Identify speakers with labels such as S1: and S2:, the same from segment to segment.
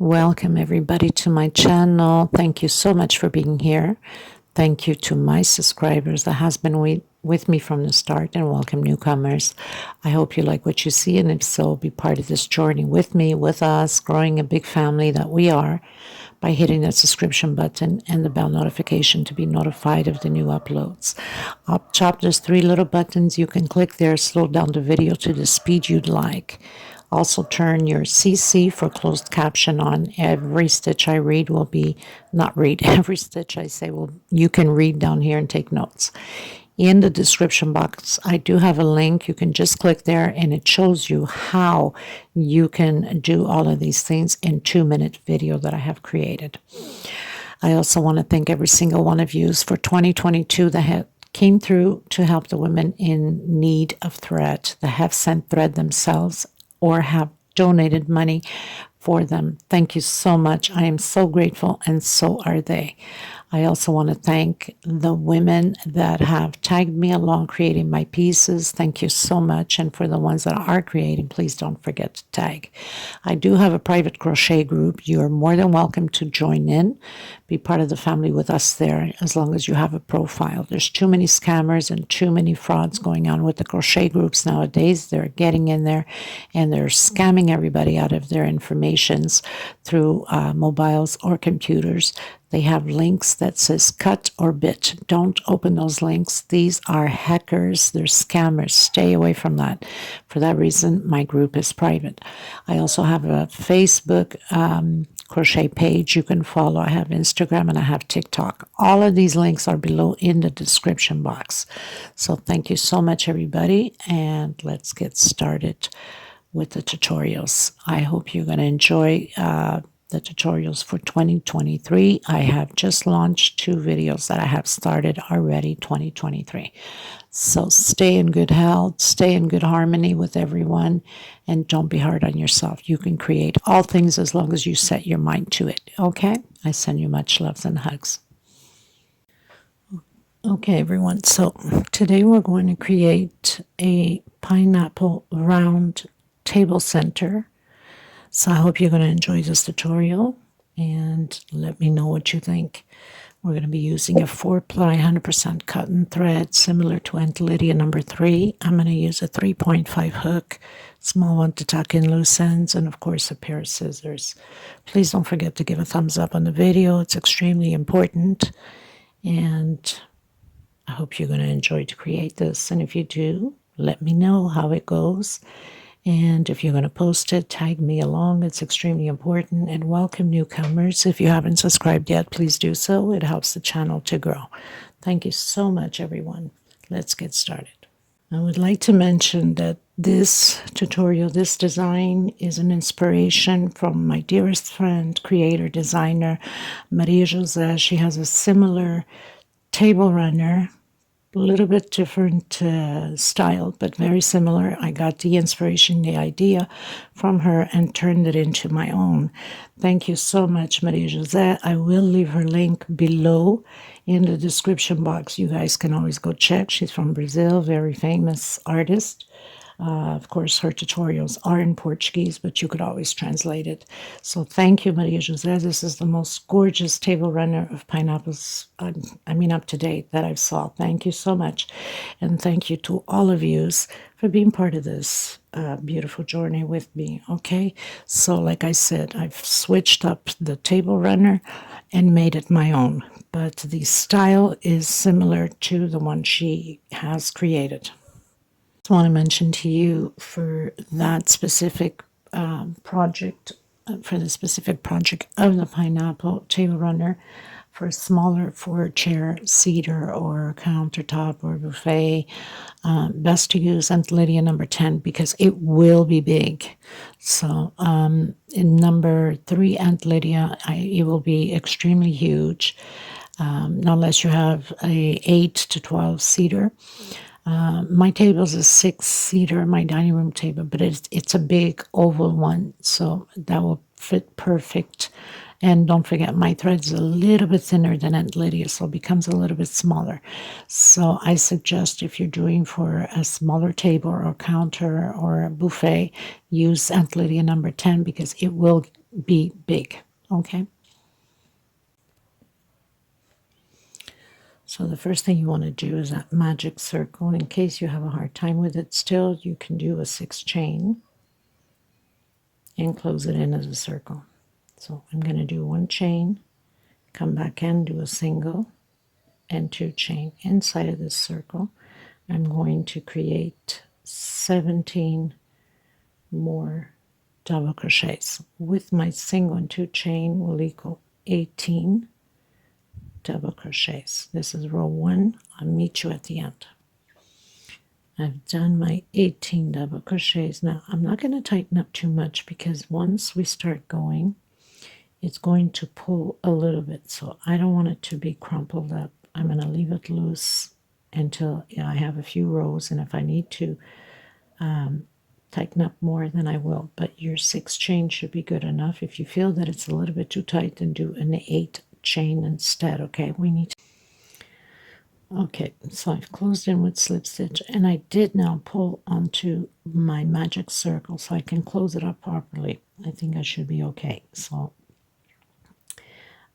S1: Welcome everybody to my channel. Thank you so much for being here. Thank you to my subscribers that has been with me from the start, and welcome newcomers. I hope you like what you see, and if so, be part of this journey with me, with us, growing a big family that we are, by hitting that subscription button and the bell notification to be notified of the new uploads. Up top, there's 3 little buttons. You can click there, slow down the video to the speed you'd like. Also turn your CC for closed caption on. Every stitch I read will be, not read, every stitch I say you can read down here and take notes. In the description box, I do have a link. You can just click there and it shows you how you can do all of these things in 2-minute video that I have created. I also want to thank every single one of you for 2022 that came through to help the women in need of thread, that have sent thread themselves or have donated money for them. Thank you so much. I am so grateful, and so are they. I also want to thank the women that have tagged me along creating my pieces. Thank you so much. And for the ones that are creating, please don't forget to tag. I do have a private crochet group. You are more than welcome to join in, be part of the family with us there, as long as you have a profile. There's too many scammers and too many frauds going on with the crochet groups nowadays. They're getting in there and they're scamming everybody out of their informations through mobiles or computers. They have links that says cut or bit. Don't open those links. These are hackers. They're scammers. Stay away from that. For that reason, my group is private. I also have a Facebook crochet page you can follow. I have Instagram and I have TikTok. All of these links are below in the description box. So thank you so much, everybody. And let's get started with the tutorials. I hope you're going to enjoy the tutorials for 2023. I have just launched 2 videos that I have started already 2023. So stay in good health, stay in good harmony with everyone, and don't be hard on yourself. You can create all things as long as you set your mind to it. Okay? I send you much loves and hugs. Okay, everyone. So today we're going to create a pineapple round table center. So I hope you're going to enjoy this tutorial and let me know what you think. We're going to be using a 4-ply 100% cotton thread similar to Aunt Lydia number 3. I'm going to use a 3.5 hook, small one to tuck in loose ends, and of course a pair of scissors. Please don't forget to give a thumbs up on the video. It's extremely important, and I hope you're going to enjoy to create this. And if you do, let me know how it goes. And if you're going to post it, tag me along. It's extremely important. And welcome newcomers. If you haven't subscribed yet, please do so. It helps the channel to grow. Thank you so much, everyone. Let's get started. I would like to mention that this tutorial, this design, is an inspiration from my dearest friend, creator, designer, Maria Jose. She has a similar table runner, a little bit different style, but very similar. I got the inspiration, the idea from her, and turned it into my own. Thank you so much, Maria Jose. I will leave her link below in the description box. You guys can always go check. She's from Brazil, very famous artist. Of course, her tutorials are in Portuguese, but you could always translate it. So thank you, Maria Jose. This is the most gorgeous table runner of pineapples, up to date, that I've saw. Thank you so much. And thank you to all of you for being part of this beautiful journey with me, okay? So like I said, I've switched up the table runner and made it my own, but the style is similar to the one she has created. I want to mention to you for that specific project, for the specific project of the pineapple table runner, for a smaller 4-chair cedar or countertop or buffet, best to use Aunt Lydia number 10 because it will be big. So in number 3 Aunt Lydia, it will be extremely huge, unless you have a 8 to 12 cedar. My table is a 6-seater, my dining room table, but it's a big oval one, so that will fit perfect. And don't forget, my thread's a little bit thinner than Aunt Lydia, so it becomes a little bit smaller. So I suggest if you're doing for a smaller table or counter or a buffet, use Aunt Lydia number 10 because it will be big, okay? So the first thing you want to do is that magic circle. In case you have a hard time with it still, you can do a 6 chain and close it in as a circle. So I'm going to do 1 chain, come back in, do a single, and 2 chain inside of this circle. I'm going to create 17 more double crochets. With my single and 2 chain will equal 18 double crochets. This is row 1. I'll meet you at the end. I've done my 18 double crochets. Now I'm not going to tighten up too much because once we start going, it's going to pull a little bit. So I don't want it to be crumpled up. I'm going to leave it loose until I have a few rows, and if I need to tighten up more, then I will. But your 6 chain should be good enough. If you feel that it's a little bit too tight, then do an 8 chain instead, okay? We need to. Okay, so I've closed in with slip stitch, and I did now pull onto my magic circle so I can close it up properly. I think I should be okay. So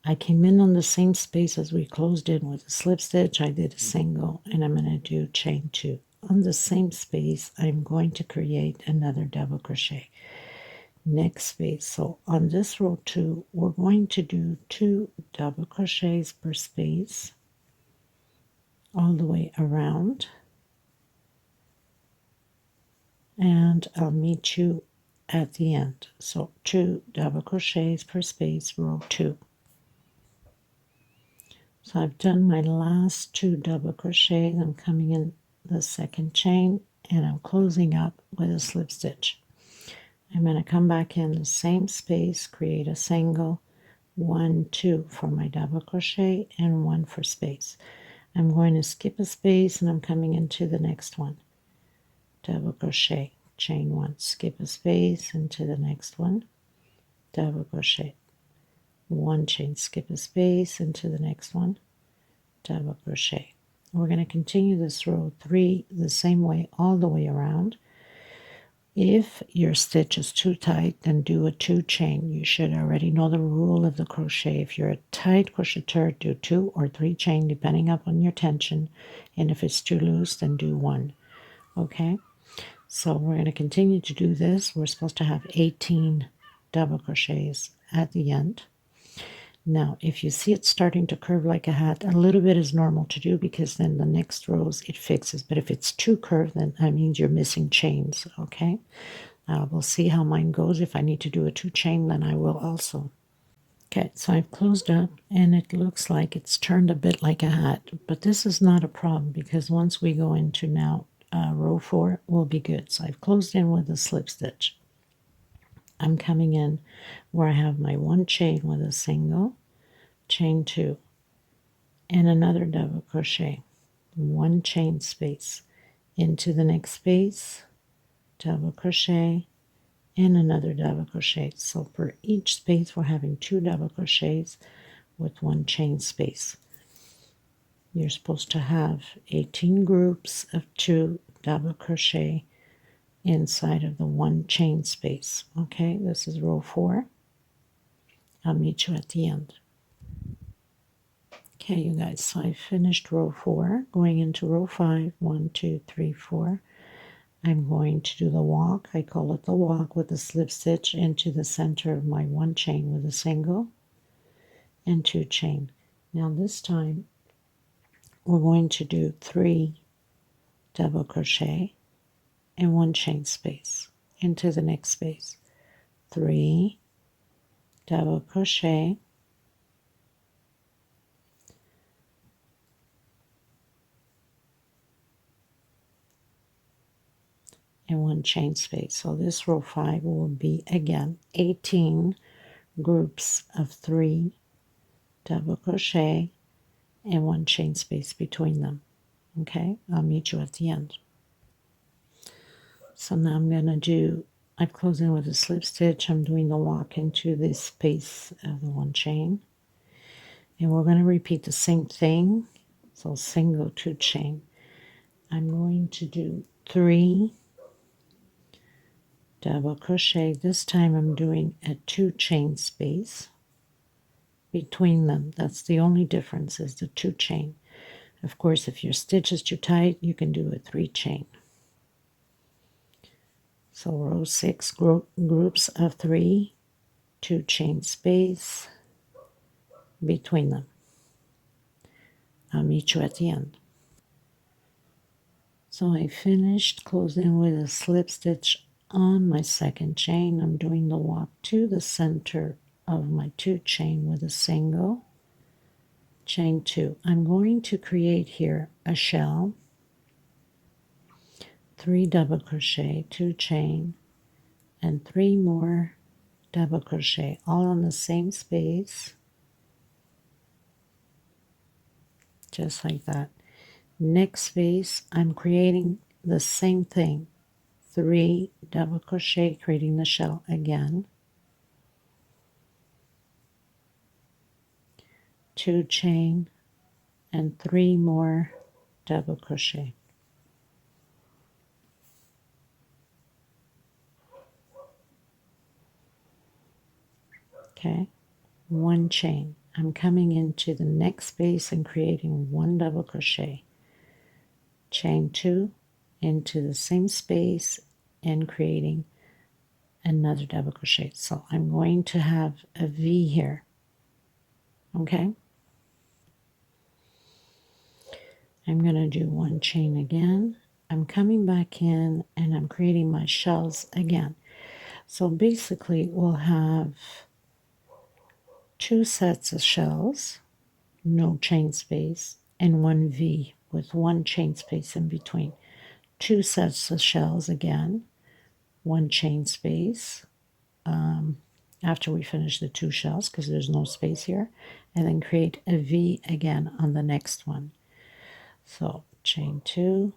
S1: I came in on the same space as we closed in with a slip stitch. I did a single, and I'm going to do chain 2. On the same space, I'm going to create another double crochet. Next space, so on this row 2, we're going to do 2 double crochets per space all the way around, and I'll meet you at the end. So 2 double crochets per space, row 2. So I've done my last 2 double crochets. I'm coming in the second chain, and I'm closing up with a slip stitch. I'm going to come back in the same space, create a single, 1, 2 for my double crochet, and 1 for space. I'm going to skip a space, and I'm coming into the next one. Double crochet, chain 1, skip a space into the next one, double crochet, 1 chain, skip a space into the next one, double crochet. We're going to continue this row 3 the same way all the way around. If your stitch is too tight, then do a 2 chain. You should already know the rule of the crochet. If you're a tight crocheter, do 2 or 3 chain depending upon your tension, and if it's too loose, then do 1. Okay, so we're going to continue to do this. We're supposed to have 18 double crochets at the end. Now, if you see it starting to curve like a hat, a little bit is normal to do because then the next rows it fixes. But if it's too curved, then that means you're missing chains, okay? We'll see how mine goes. If I need to do a 2 chain, then I will also. Okay, so I've closed up, and it looks like it's turned a bit like a hat. But this is not a problem because once we go into now row 4, we'll be good. So I've closed in with a slip stitch. I'm coming in where I have my 1 chain with a single, chain 2, and another double crochet, 1 chain space into the next space, double crochet, and another double crochet. So for each space we're having 2 double crochets with 1 chain space. You're supposed to have 18 groups of 2 double crochet inside of the 1 chain space. Okay, this is row 4. I'll meet you at the end. Okay, you guys, so I finished row 4, going into row 5, 1, 2, 3, 4. I'm going to do the walk. I call it the walk with a slip stitch into the center of my 1 chain with a single and 2 chain. Now this time we're going to do 3 double crochet and 1 chain space into the next space. 3 double crochet and 1 chain space. So this row 5 will be again 18 groups of 3 double crochet and 1 chain space between them. Okay, I'll meet you at the end. So now I'm going to do, I've closed in with a slip stitch. I'm doing the walk into this space of the 1 chain, and we're going to repeat the same thing. So single, 2 chain. I'm going to do 3 double crochet. This time I'm doing a 2 chain space between them. That's the only difference, is the 2 chain. Of course, if your stitch is too tight, you can do a 3 chain. So row 6 groups of 3, 2 chain space between them. I'll meet you at the end. So I finished closing with a slip stitch on my 2nd chain. I'm doing the walk to the center of my 2 chain with a single, chain 2. I'm going to create here a shell, 3 double crochet, 2 chain, and 3 more double crochet, all on the same space, just like that. Next space, I'm creating the same thing, 3 double crochet, creating the shell again, 2 chain, and 3 more double crochet. Okay, 1 chain. I'm coming into the next space and creating 1 double crochet, chain 2 into the same space and creating another double crochet. So I'm going to have a V here. Okay, I'm going to do 1 chain again. I'm coming back in and I'm creating my shells again. So basically we'll have 2 sets of shells, no chain space, and 1 V with 1 chain space in between. 2 sets of shells again, 1 chain space after we finish the 2 shells, because there's no space here, and then create a V again on the next one. So chain 2,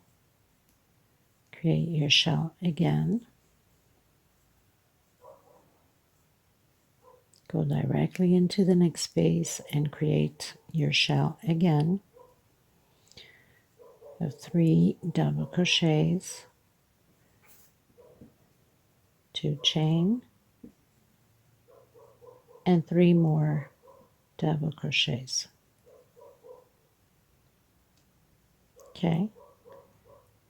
S1: create your shell again, go directly into the next space and create your shell again of 3 double crochets, 2 chain, and 3 more double crochets. Okay,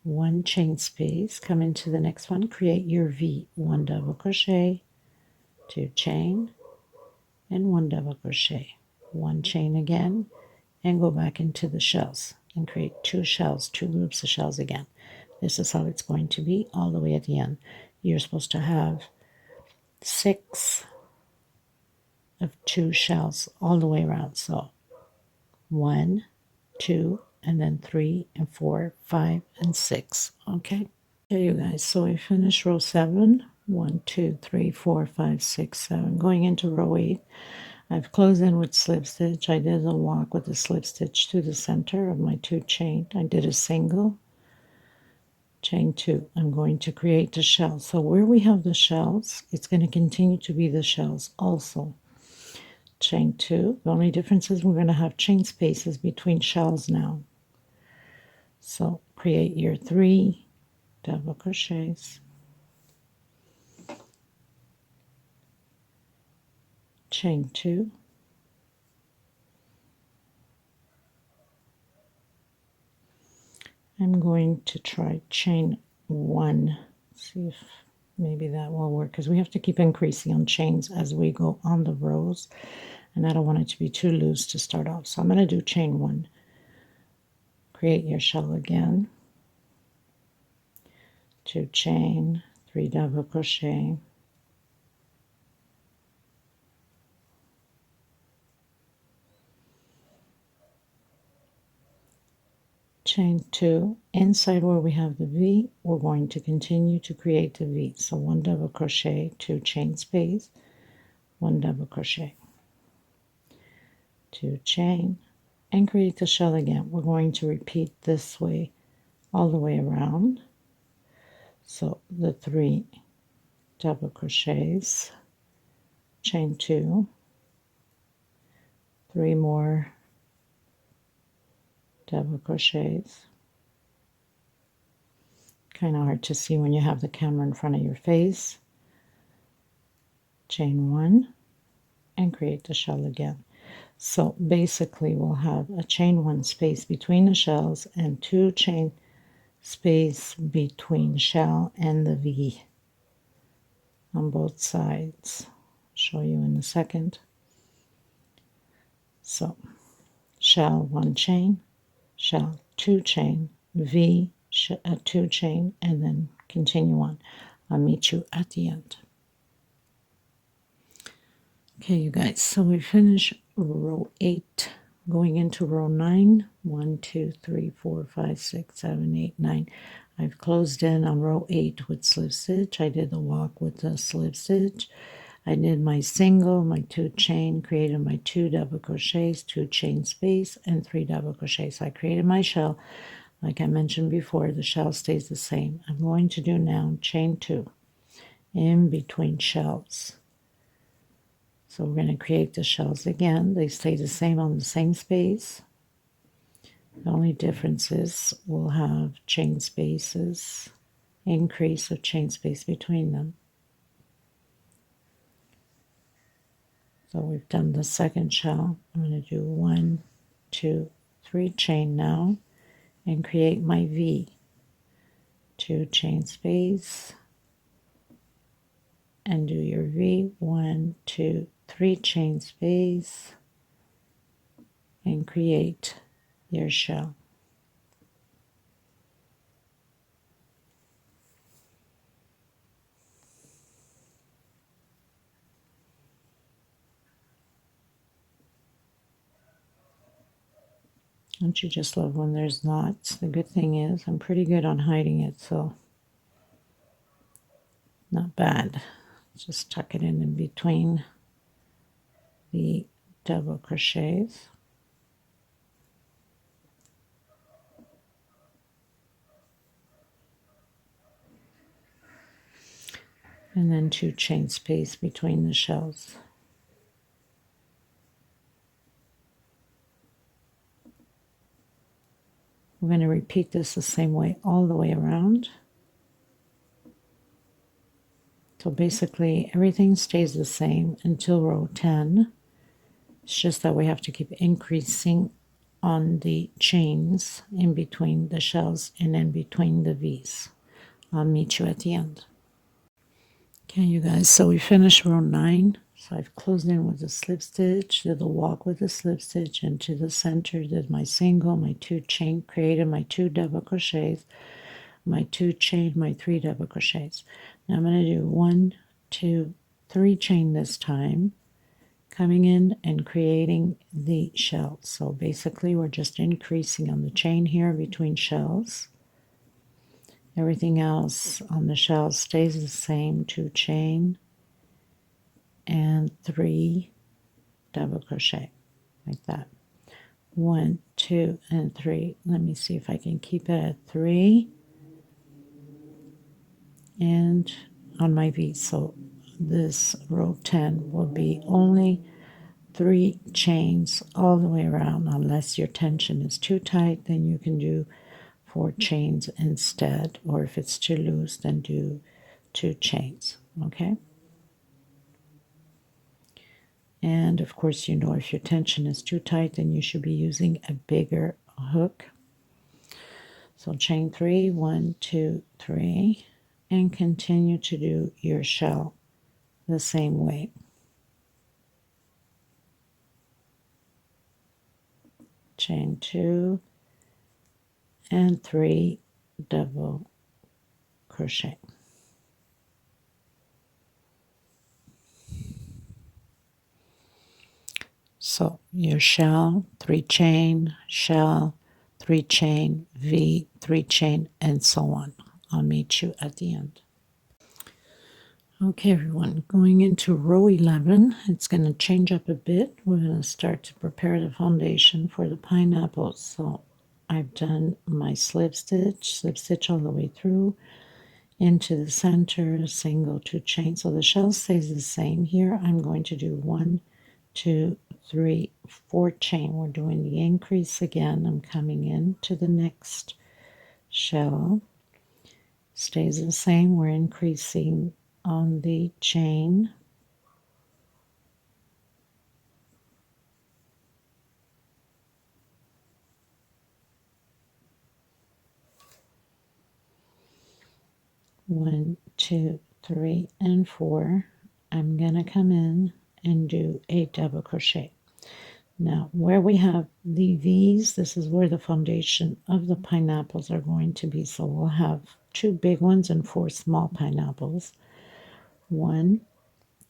S1: 1 chain space, come into the next one, create your V, 1 double crochet, 2 chain, and 1 double crochet, 1 chain again, and go back into the shells and create 2 shells, 2 groups of shells again. This is how it's going to be all the way at the end. You're supposed to have 6 of 2 shells all the way around. So 1, 2, and then 3 and 4, 5, and 6. Okay, you guys, so we finished row 7. 1, 2, 3, 4, 5, 6, 7. Going into row 8, I've closed in with slip stitch. I did a walk with the slip stitch to the center of my 2 chain. I did a single, chain 2. I'm going to create the shell. So where we have the shells, it's going to continue to be the shells also. Chain 2. The only difference is we're going to have chain spaces between shells now. So create your 3 double crochets, chain 2, I'm going to try chain 1, see if maybe that will work, because we have to keep increasing on chains as we go on the rows, and I don't want it to be too loose to start off. So I'm going to do chain 1. Create your shell again, 2 chain, 3 double crochet, chain 2. Inside where we have the V, we're going to continue to create the V. So 1 double crochet, 2 chain space, 1 double crochet, 2 chain, and create the shell again. We're going to repeat this way all the way around. So the 3 double crochets, chain 2, 3 more double crochets. Kind of hard to see when you have the camera in front of your face. chain 1, and create the shell again. So basically we'll have a chain 1 space between the shells and 2 chain space between shell and the V on both sides. I'll show you in a second. So shell 1 chain, shell 2 chain, V 2 chain, and then continue on. I'll meet you at the end. Okay, you guys, so we finish row 8, going into row 9. 1, 2, 3, 4, 5, 6, 7, 8, 9. I've closed in on row 8 with slip stitch. I did the walk with the slip stitch. I did my single, my 2 chain, created my 2 double crochets, 2 chain space, and 3 double crochets. I created my shell. Like I mentioned before, the shell stays the same. I'm going to do now chain 2 in between shells. So we're going to create the shells again. They stay the same on the same space. The only difference is we'll have chain spaces, increase of chain space between them. So we've done the second shell. I'm going to do 1, 2, 3 chain now and create my V. 2 chain space and do your V. 1, 2, 3 chain space and create your shell. Don't you just love when there's knots? The good thing is I'm pretty good on hiding it, so not bad. Just tuck it in between the double crochets. And then 2 chain space between the shells. We're going to repeat this the same way all the way around. So basically everything stays the same until row 10. It's just that we have to keep increasing on the chains in between the shells and in between the V's. I'll meet you at the end. Okay, you guys, so we finished row 9. So I've closed in with a slip stitch, did the walk with a slip stitch into the center, did my single, my 2 chain, created my 2 double crochets, my 2 chain, my 3 double crochets. Now I'm going to do 1, 2, 3 chain this time, coming in and creating the shell. So basically we're just increasing on the chain here between shells. Everything else on the shell stays the same. 2 chain and 3 double crochet, like that. 1, 2, and 3. Let me see if I can keep it at 3. And on my V, so this row 10 will be only 3 chains all the way around. Unless your tension is too tight, then you can do 4 chains instead, or if it's too loose, then do 2 chains. Okay, and of course, you know, if your tension is too tight, then you should be using a bigger hook. So chain 3, 1, 2, 3, and continue to do your shell the same way. Chain 2 and 3 double crochet. So your shell, 3 chain, shell, 3 chain, V, 3 chain, and so on. I'll meet you at the end. Okay, everyone, going into row 11, it's going to change up a bit. We're going to start to prepare the foundation for the pineapples. So I've done my slip stitch all the way through into the center, single, 2 chain. So the shell stays the same. Here I'm going to do 1, 2, 3, 4 chain. We're doing the increase again. I'm coming into the next shell. Stays the same. We're increasing on the chain 1, 2, 3, and 4, I'm going to come in and do a double crochet. Now, where we have the V's, this is where the foundation of the pineapples are going to be. So we'll have 2 big ones and 4 small pineapples. 1,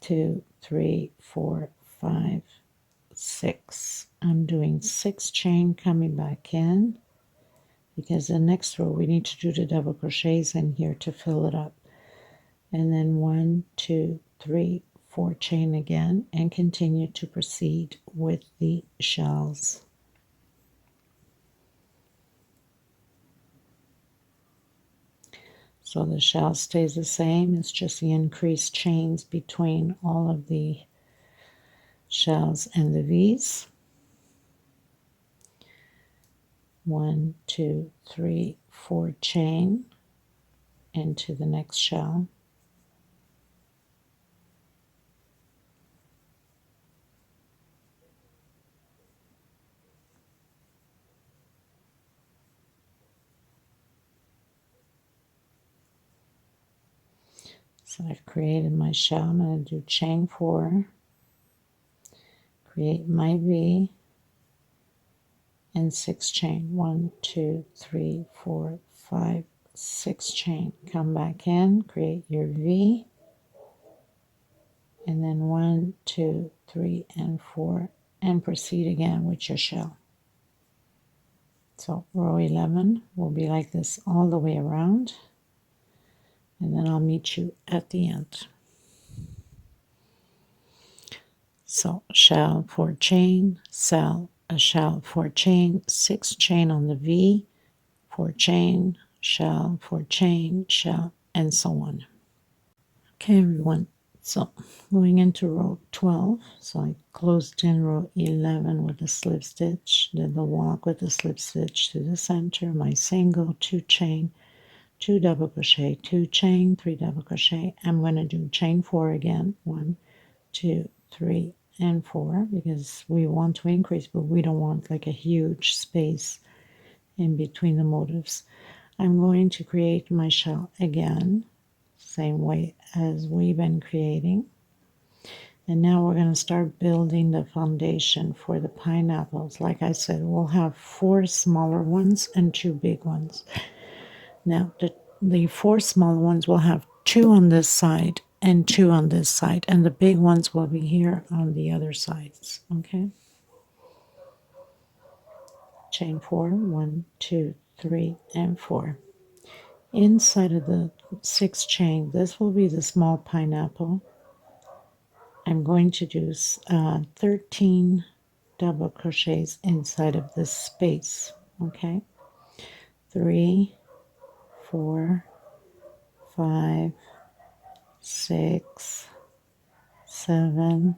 S1: 2, 3, 4, 5, 6. I'm doing 6 chain coming back in, because the next row we need to do the double crochets in here to fill it up. And then 1, 2, 3, 4 chain again, and continue to proceed with the shells. So the shell stays the same, it's just the increased chains between all of the shells and the V's. 1, 2, 3, 4 chain into the next shell. So I've created my shell. I'm going to do chain 4, create my V, and 6 chain. 1, 2, 3, 4, 5, 6 chain. Come back in, create your V, and then 1, 2, 3, and 4, and proceed again with your shell. So row 11 will be like this all the way around, and then I'll meet you at the end. So shell 4 chain, shell, a shell 4 chain, 6 chain on the V, 4 chain, shell, 4 chain, shell, and so on. Okay, everyone. So going into row 12, so I closed in row 11 with a slip stitch, did the walk with a slip stitch to the center, my single, 2 chain, 2 double crochet, 2 chain, 3 double crochet. I'm going to do chain 4 again, 1, 2, 3, and 4, because we want to increase, but we don't want like a huge space in between the motifs. I'm going to create my shell again, same way as we've been creating. And now we're going to start building the foundation for the pineapples. Like I said, we'll have 4 smaller ones and 2 big ones. Now the 4 smaller ones will have 2 on this side and 2 on this side, and the big ones will be here on the other sides. Okay, chain 4, 1, 2, 3, and 4. Inside of the 6th chain, this will be the small pineapple. I'm going to do 13 double crochets inside of this space. Okay, 3, 4, 5, 6, 7,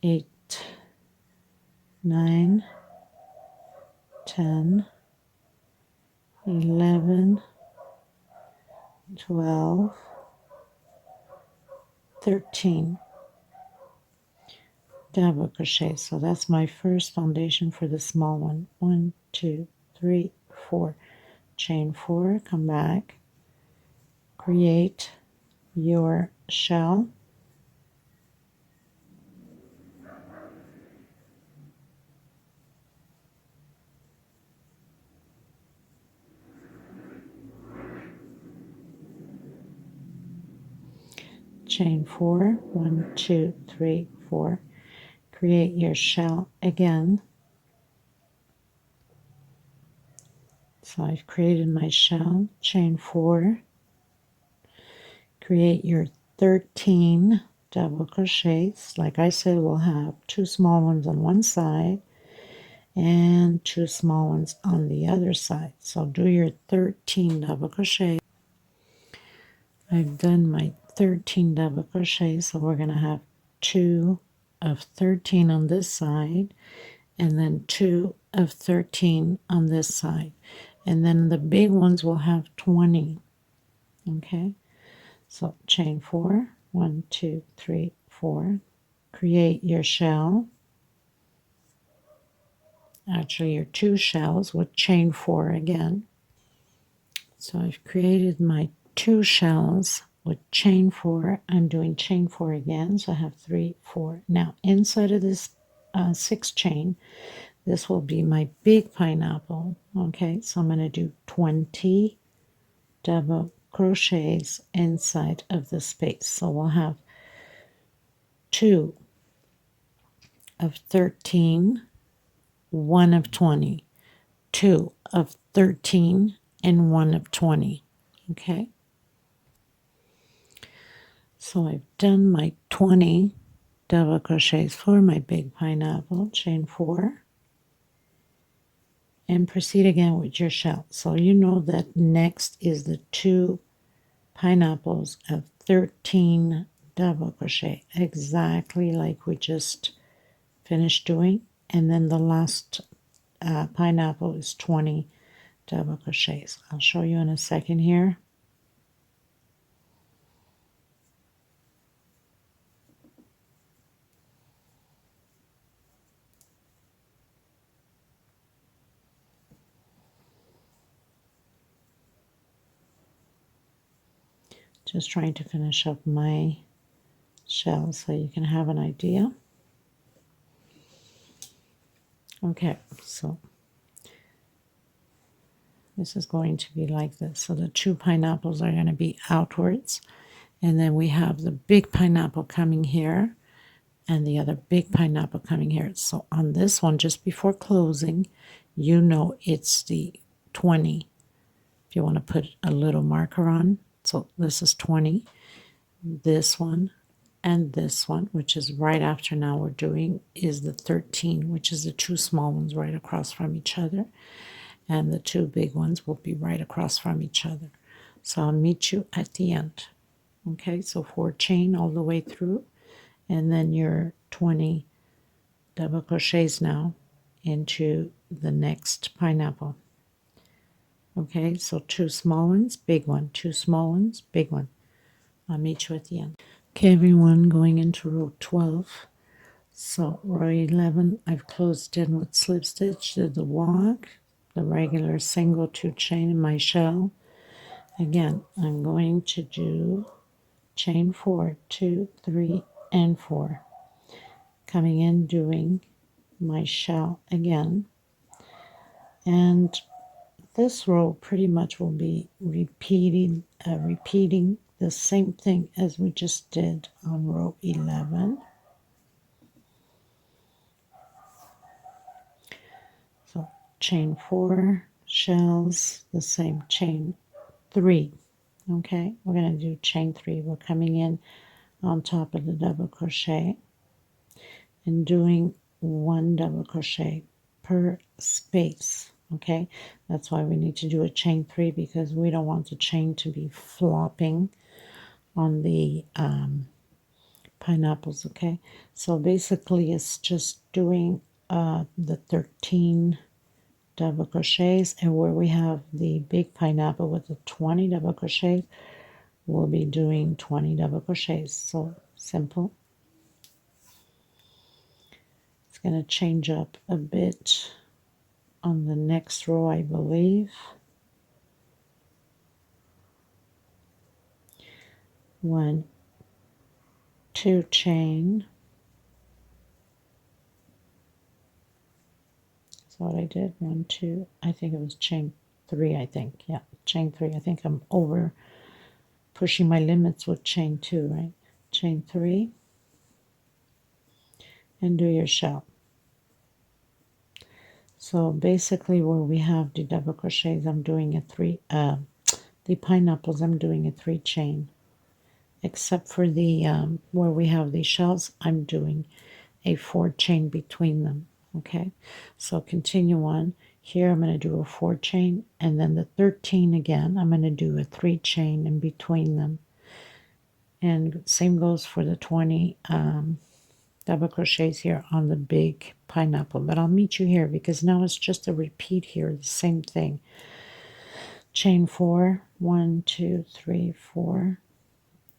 S1: 8, 9, 10, 11, 12, 13 double crochet. So that's my first foundation for the small one. 1, 2, 3, 4. Chain 4, come back, create your shell. Chain 4, 1, 2, 3, 4. Create your shell again. So I've created my shell, chain 4, create your 13 double crochets. Like I said, we'll have 2 small ones on one side and 2 small ones on the other side. So do your 13 double crochets. I've done my 13 double crochets, so we're going to have 2 of 13 on this side and then 2 of 13 on this side, and then the big ones will have 20. Okay, so chain 4, 1, 2, 3, 4, create your shell, actually your 2 shells with chain 4 again. So I've created my 2 shells with chain 4. I'm doing chain 4 again, so I have 3, 4. Now inside of this 6 chain, this will be my big pineapple. Okay, so I'm going to do 20 double crochets inside of the space. So we'll have 2 of 13, 1 of 20, 2 of 13, and 1 of 20. Okay, so I've done my 20 double crochets for my big pineapple, chain 4, and proceed again with your shell. So you know that next is the 2 pineapples of 13 double crochet, exactly like we just finished doing, and then the last pineapple is 20 double crochets. I'll show you in a second here. Just trying to finish up my shell so you can have an idea. Okay, so this is going to be like this. So the 2 pineapples are going to be outwards, and then we have the big pineapple coming here and the other big pineapple coming here. So on this one, just before closing, you know it's the 20. If you want to put a little marker on. So this is 20. This one and this one, which is right after now we're doing, is the 13, which is the 2 small ones right across from each other. And the 2 big ones will be right across from each other. So I'll meet you at the end. Okay, so 4 chain all the way through, and then your 20 double crochets now into the next pineapple. Okay, so 2 small ones, big one, 2 small ones, big one. I'll meet you at the end. Okay, everyone, going into row 12. So row 11, I've closed in with slip stitch, did the walk, the regular single 2 chain in my shell. Again, I'm going to do chain 4, 2, 3, and 4. Coming in, doing my shell again. And this row pretty much will be repeating the same thing as we just did on row 11. So chain 4, shells, the same chain 3. Okay, we're going to do chain 3. We're coming in on top of the double crochet and doing 1 double crochet per space. Okay, that's why we need to do a chain 3, because we don't want the chain to be flopping on the pineapples. Okay, so basically it's just doing the 13 double crochets, and where we have the big pineapple with the 20 double crochets, we'll be doing 20 double crochets. So simple. It's going to change up a bit on the next row, I believe. 1, 2 chain. That's what I did. 1, 2. I think it was chain 3. I think, yeah, chain 3. I think I'm over pushing my limits with chain 2, right? Chain 3, and do your shell. So basically, where we have the double crochets, I'm doing a 3. The pineapples, I'm doing a 3 chain. Except for the where we have the shells, I'm doing a 4 chain between them. Okay, so continue on. Here I'm going to do a 4 chain, and then the 13 again, I'm going to do a 3 chain in between them. And same goes for the 20 double crochets here on the big pineapple. But I'll meet you here because now it's just a repeat here, the same thing. Chain 4, 1, 2, 3, 4,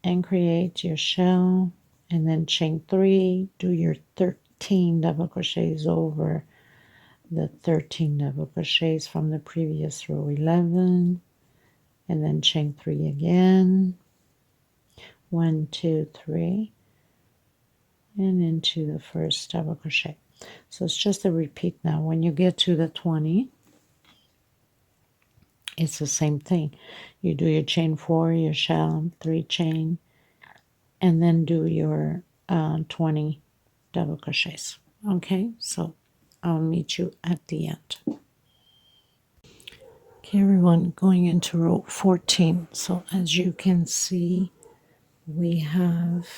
S1: and create your shell, and then chain 3, do your 13 double crochets over the 13 double crochets from the previous row 11, and then chain 3 again, 1, 2, 3, and into the first double crochet. So it's just a repeat now. When you get to the 20, it's the same thing. You do your chain 4, your shell, 3 chain, and then do your 20 double crochets. Okay, so I'll meet you at the end. Okay, everyone, going into row 14. So as you can see, we have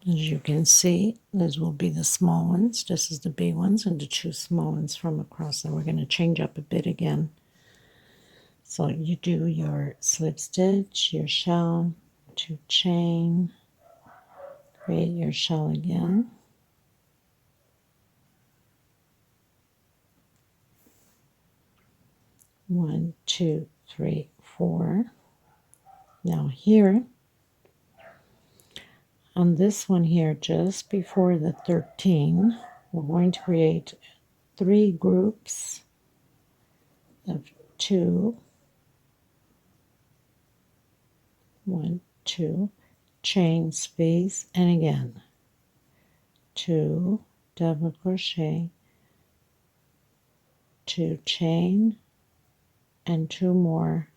S1: as you can see, these will be the small ones. This is the big ones, and the 2 small ones from across. And we're going to change up a bit again. So you do your slip stitch, your shell, 2 chain, create your shell again. One, 2, 3, 4. Now here, on this one here, just before the 13, we're going to create 3 groups of 2, 1, 2, chain space, and again 2 double crochet, 2 chain, and 2 more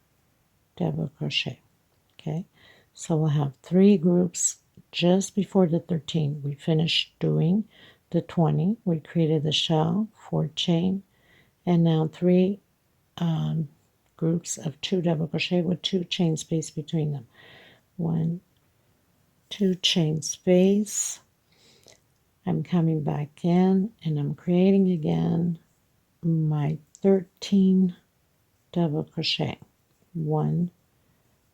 S1: double crochet. Okay, so we'll have 3 groups just before the 13. We finished doing the 20. We created the shell, 4 chain, and now 3 groups of 2 double crochet with 2 chain space between them. 1, 2 chain space. I'm coming back in and I'm creating again my 13 double crochet, 1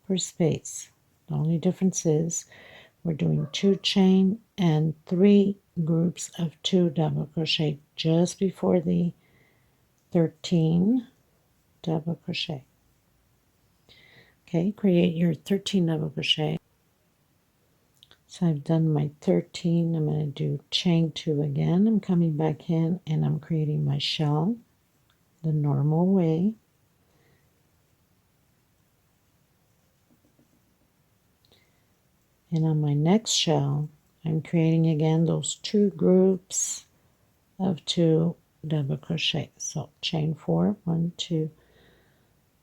S1: per space. The only difference is we're doing 2 chain and 3 groups of 2 double crochet just before the 13 double crochet. Okay, create your 13 double crochet. So I've done my 13. I'm going to do chain 2 again. I'm coming back in and I'm creating my shell the normal way. And on my next shell, I'm creating again those 2 groups of 2 double crochet. So chain 4, 1, 2,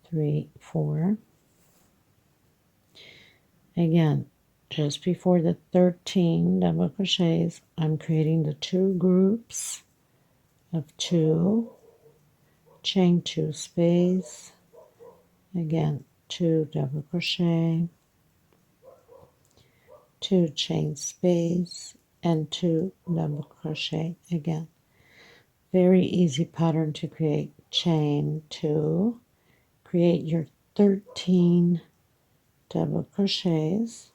S1: 3, 4. Again, just before the 13 double crochets, I'm creating the 2 groups of 2, chain 2 space, again 2 double crochet, 2 chain space, and 2 double crochet again. Very easy pattern to create. Chain 2, create your 13 double crochets,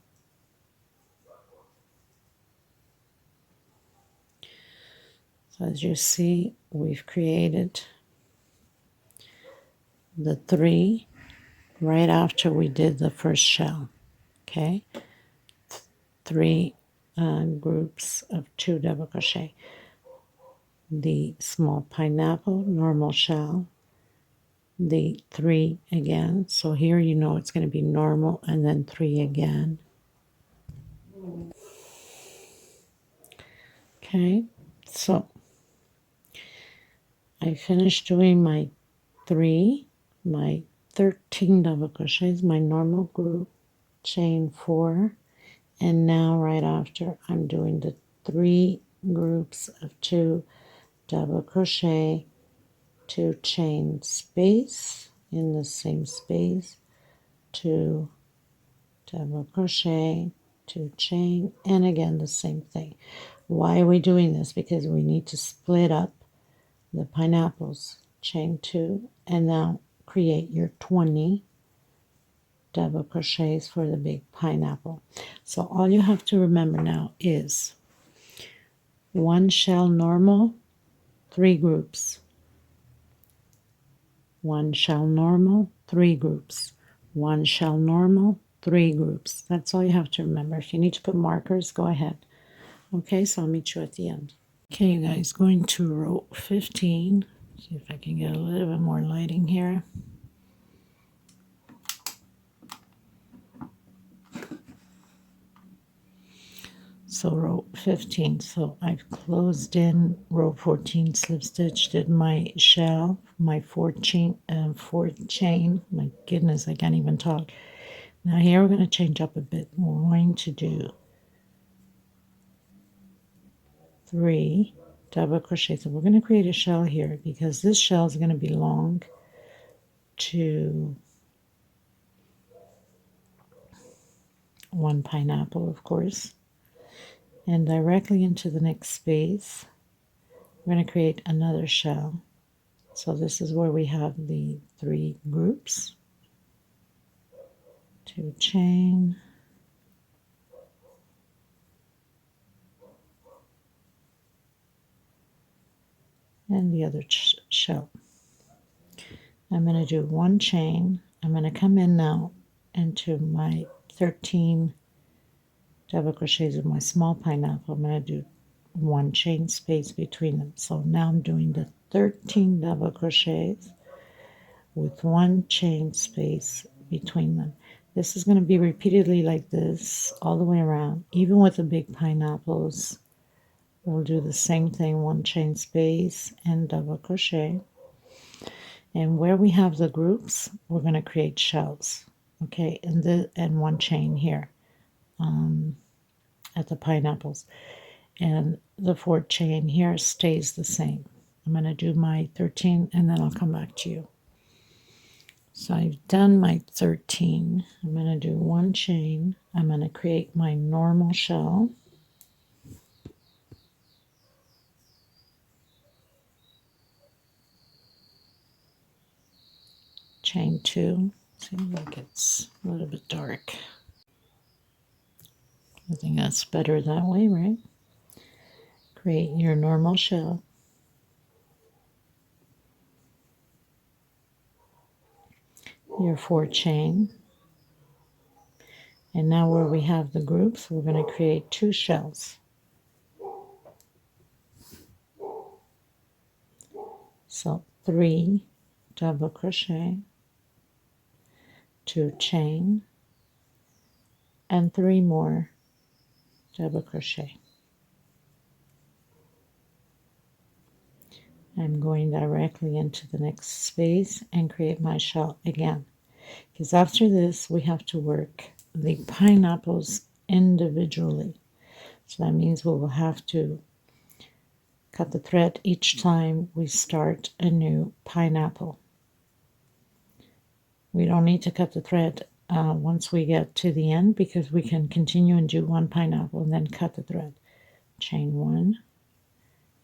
S1: so as you see, we've created the 3 right after we did the first shell. Okay, 3 groups of 2 double crochet, the small pineapple, normal shell, the 3 again. So here you know it's going to be normal and then 3 again. Okay, so I finished doing my 13 double crochets, my normal group, chain 4, and now right after I'm doing the 3 groups of 2 double crochet, 2 chain space in the same space, 2 double crochet, 2 chain, and again the same thing. Why are we doing this? Because we need to split up the pineapples. Chain 2, and now create your 20 double crochets for the big pineapple. So all you have to remember now is 1 shell normal, 3 groups, 1 shell normal, 3 groups, 1 shell normal, 3 groups. That's all you have to remember. If you need to put markers, go ahead. Okay, so I'll meet you at the end. Okay, you guys, going to row 15. See if I can get a little bit more lighting here. So row 15, so I've closed in row 14, slip stitch, did my shell, my fourth chain, my goodness, I can't even talk. Now here we're going to change up a bit. We're going to do 3 double crochet. So we're going to create a shell here because this shell is going to belong to one pineapple, of course. And directly into the next space, we're going to create another shell. So this is where we have the 3 groups. 2 chain, and the other shell. I'm going to do 1 chain. I'm going to come in now into my 13 double crochets with my small pineapple. I'm going to do 1 chain space between them. So now I'm doing the 13 double crochets with 1 chain space between them. This is going to be repeatedly like this all the way around. Even with the big pineapples, we'll do the same thing, 1 chain space and double crochet. And where we have the groups, we're going to create shells, okay, and 1 chain here at the pineapples. And the 4th chain here stays the same. I'm going to do my 13 and then I'll come back to you. So I've done my 13. I'm going to do 1 chain. I'm going to create my normal shell. Chain 2. Seems like it's a little bit dark. I think that's better that way, right? Create your normal shell. Your 4 chain. And now where we have the groups, we're going to create 2 shells. So 3 double crochet, 2 chain, and 3 more double crochet. I'm going directly into the next space and create my shell again. Because after this, we have to work the pineapples individually. So that means we will have to cut the thread each time we start a new pineapple. We don't need to cut the thread once we get to the end because we can continue and do 1 pineapple and then cut the thread. Chain 1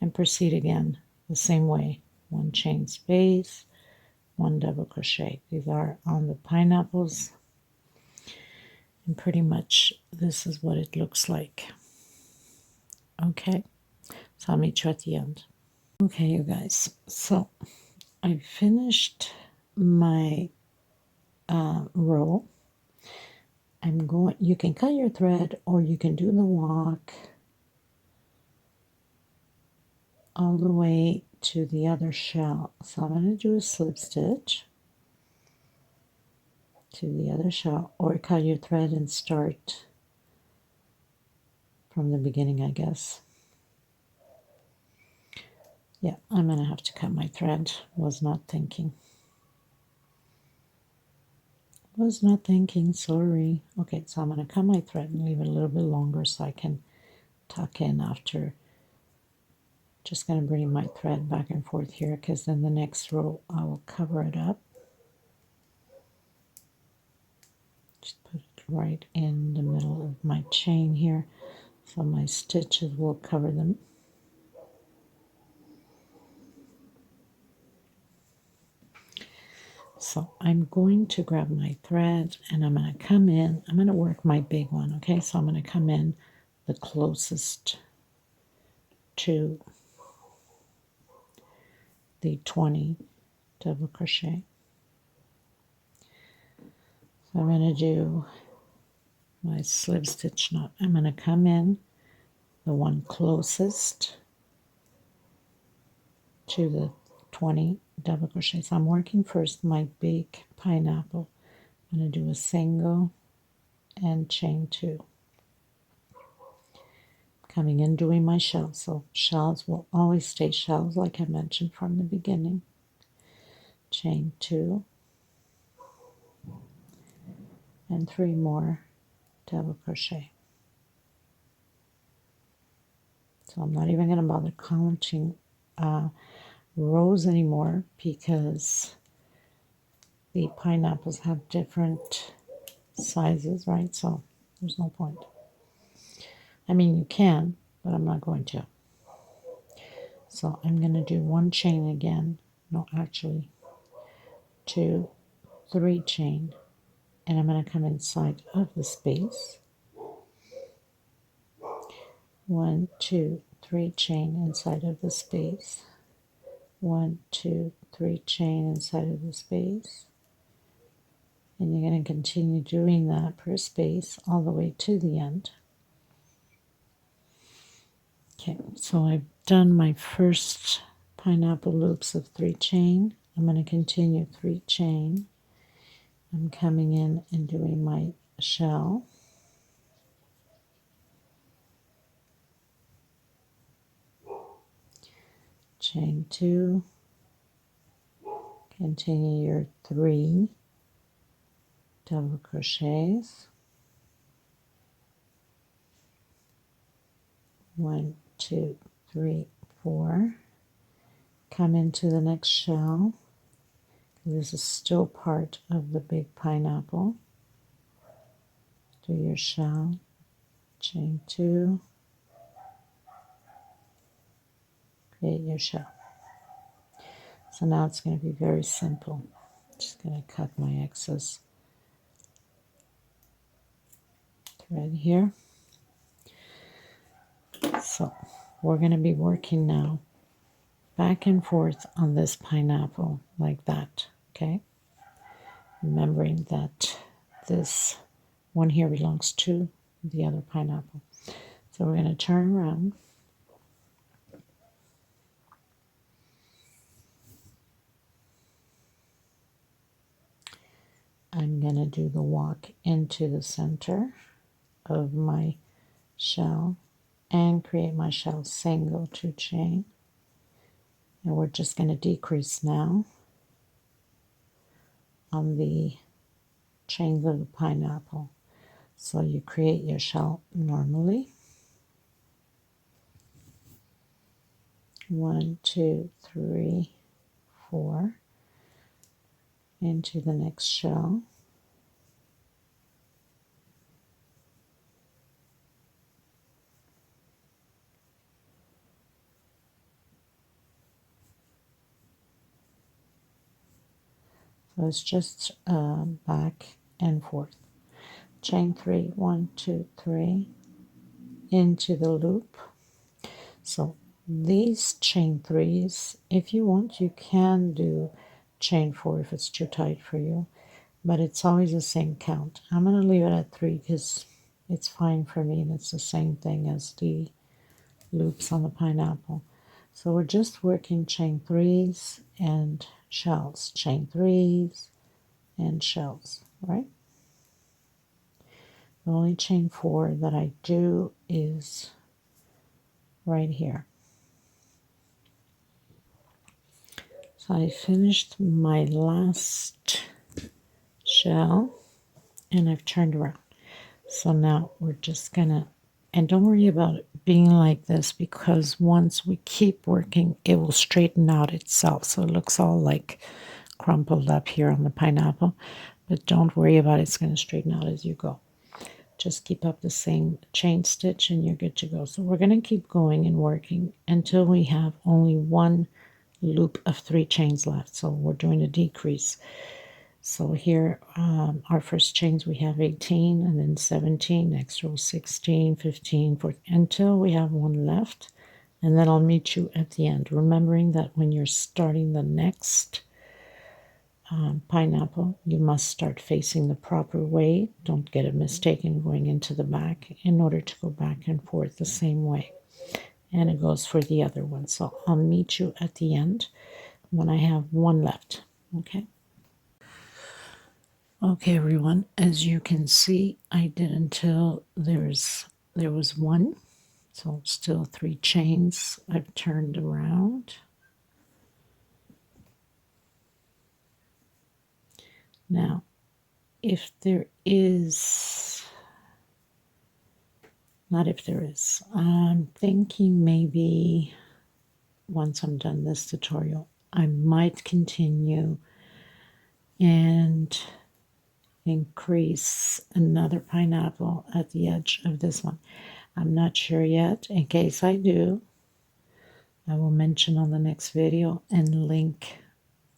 S1: and proceed again the same way. 1 chain space, 1 double crochet. These are on the pineapples. And pretty much this is what it looks like. Okay, so I'll meet you at the end. Okay, you guys, so I finished my row. You can cut your thread or you can do the walk all the way to the other shell. So I'm going to do a slip stitch to the other shell, or cut your thread and start from the beginning, I guess. Yeah, I'm going to have to cut my thread. Was not thinking, sorry. Okay, so I'm going to cut my thread and leave it a little bit longer so I can tuck in after. Just going to bring my thread back and forth here because then the next row I will cover it up. Just put it right in the middle of my chain here so my stitches will cover them. So I'm going to grab my thread and I'm going to come in. I'm going to work my big one, okay? So I'm going to come in the closest to the 20 double crochet. So I'm going to do my slip stitch knot. I'm going to come in the one closest to the 20 double crochets. I'm working first my big pineapple. I'm going to do a single and chain 2. Coming in, doing my shells. So shells will always stay shells, like I mentioned from the beginning. Chain 2 and 3 more double crochet. So I'm not even going to bother counting rows anymore because the pineapples have different sizes, right? So there's no point. I mean, you can, but I'm not going to. So I'm going to do 1 chain again. No, actually 2, 3 chain. And I'm going to come inside of the space. 1, 2, 3 chain inside of the space. 1, 2, 3 chain inside of the space. And you're going to continue doing that per space all the way to the end. Okay, so I've done my first pineapple loops of 3 chain. I'm going to continue 3 chain. I'm coming in and doing my shell. Chain 2. Continue your 3 double crochets. 1, 2, 3, 4. Come into the next shell. This is still part of the big pineapple. Do your shell. Chain 2. Create your shell. So now it's going to be very simple. Just going to cut my excess thread here. So we're going to be working now back and forth on this pineapple like that, okay? Remembering that this one here belongs to the other pineapple. So we're going to turn around. I'm going to do the walk into the center of my shell and create my shell single 2 chain. And we're just going to decrease now on the chains of the pineapple. So you create your shell normally. 1, 2, 3, 4. Into the next shell. So it's just back and forth. Chain 3, 1, 2, 3, into the loop. So these chain 3s, if you want, you can do chain 4 if it's too tight for you, but it's always the same count. I'm going to leave it at 3 because it's fine for me and it's the same thing as the loops on the pineapple. So we're just working chain 3s and shells, chain 3s and shells, right? The only chain 4 that I do is right here. So I finished my last shell and I've turned around. So now we're just gonna, and don't worry about it being like this because once we keep working, it will straighten out itself. So it looks all like crumpled up here on the pineapple, but don't worry about it. It's going to straighten out as you go. Just keep up the same chain stitch and you're good to go. So we're going to keep going and working until we have only 1 loop of 3 chains left. So we're doing a decrease. So here, our first chains, we have 18 and then 17, next row 16, 15, 14, until we have 1 left. And then I'll meet you at the end, remembering that when you're starting the next pineapple, you must start facing the proper way. Don't get it mistaken going into the back in order to go back and forth the same way. and it goes for the other one. So I'll meet you at the end when I have one left. Okay. Okay, everyone, as you can see, I did until there was one, so still 3 chains I've turned around. Now, if there is, not if there is, I'm thinking maybe once I'm done this tutorial, I might continue and increase another pineapple at the edge of this one. I'm not sure yet. In case I do, I will mention on the next video and link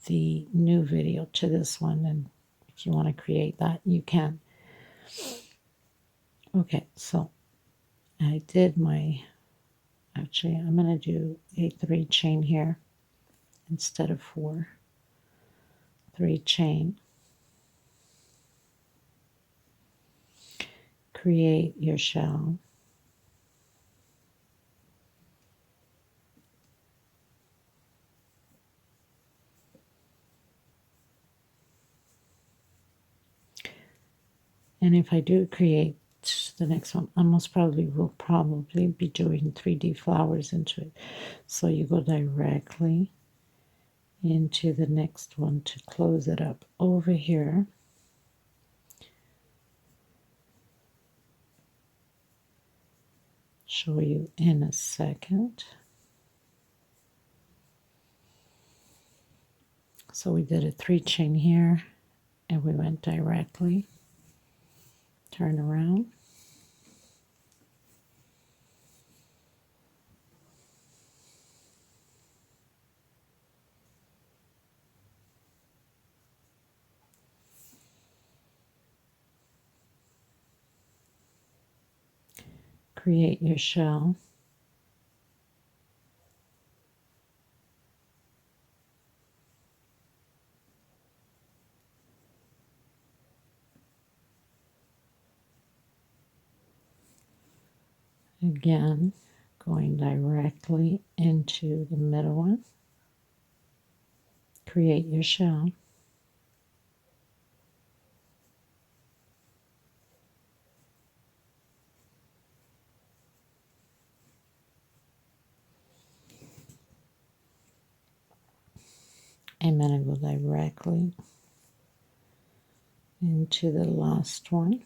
S1: the new video to this one, and if you want to create that, you can. Okay, so I did my, actually I'm going to do a 3 chain here instead of 4. 3 chain. Create your shell. And if I do create the next one, I most probably will be doing 3D flowers into it. So you go directly into the next one to close it up over here. Show you in a second. So we did a 3 chain here and we went directly, turn around, create your shell. Again, going directly into the middle one. Create your shell. And then I go directly into the last one.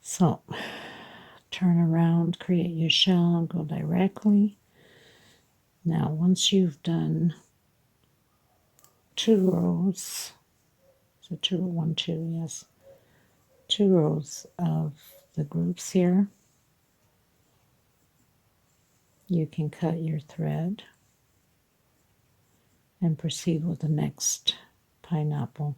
S1: So turn around, create your shell, and go directly. Now, once you've done 2 rows, so 2, 1, 2, yes, 2 rows of the groups here, you can cut your thread and proceed with the next pineapple.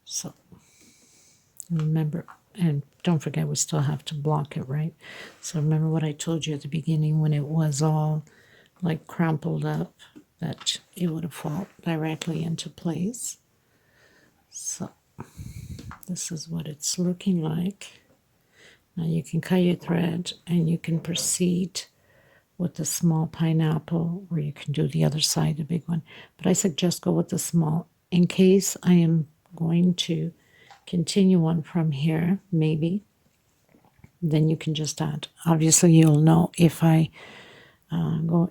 S1: So remember, and don't forget, we still have to block it, right? So remember what I told you at the beginning when it was all like crumpled up, that it would have fallen directly into place. So this is what it's looking like. Now you can cut your thread and you can proceed with the small pineapple, or you can do the other side, the big one. But I suggest go with the small in case I am going to continue on from here, maybe. Then you can just add. Obviously, you'll know if I go.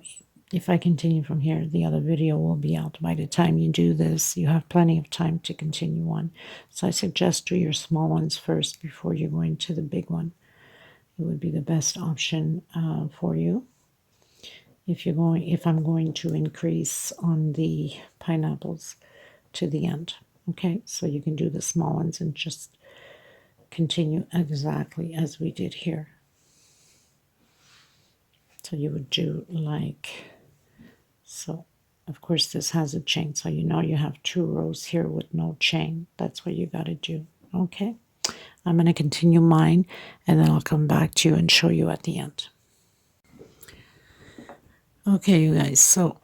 S1: If I continue from here, the other video will be out. By the time you do this, you have plenty of time to continue on. So I suggest do your small ones first before you go into the big one. It would be the best option for you. If I'm going to increase on the pineapples to the end. Okay, so you can do the small ones and just continue exactly as we did here. So you would do like so. Of course, this has a chain, so you know you have 2 rows here with no chain. That's what you got to do. Okay, I'm going to continue mine, and then I'll come back to you and show you at the end. Okay, you guys, so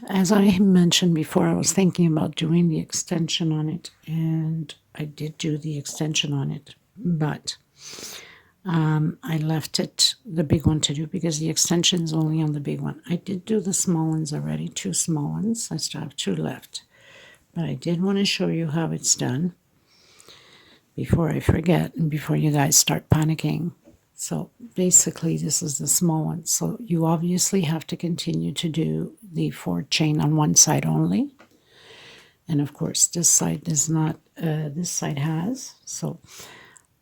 S1: as I mentioned before, I was thinking about doing the extension on it, and I did do the extension on it, but I left it, the big one, to do because the extension is only on the big one. I did do the small ones already, 2 small ones. I still have 2 left, but I did want to show you how it's done before I forget and before you guys start panicking. So basically this is the small one. So you obviously have to continue to do the 4 chain on one side only. And of course this side does not, this side has. So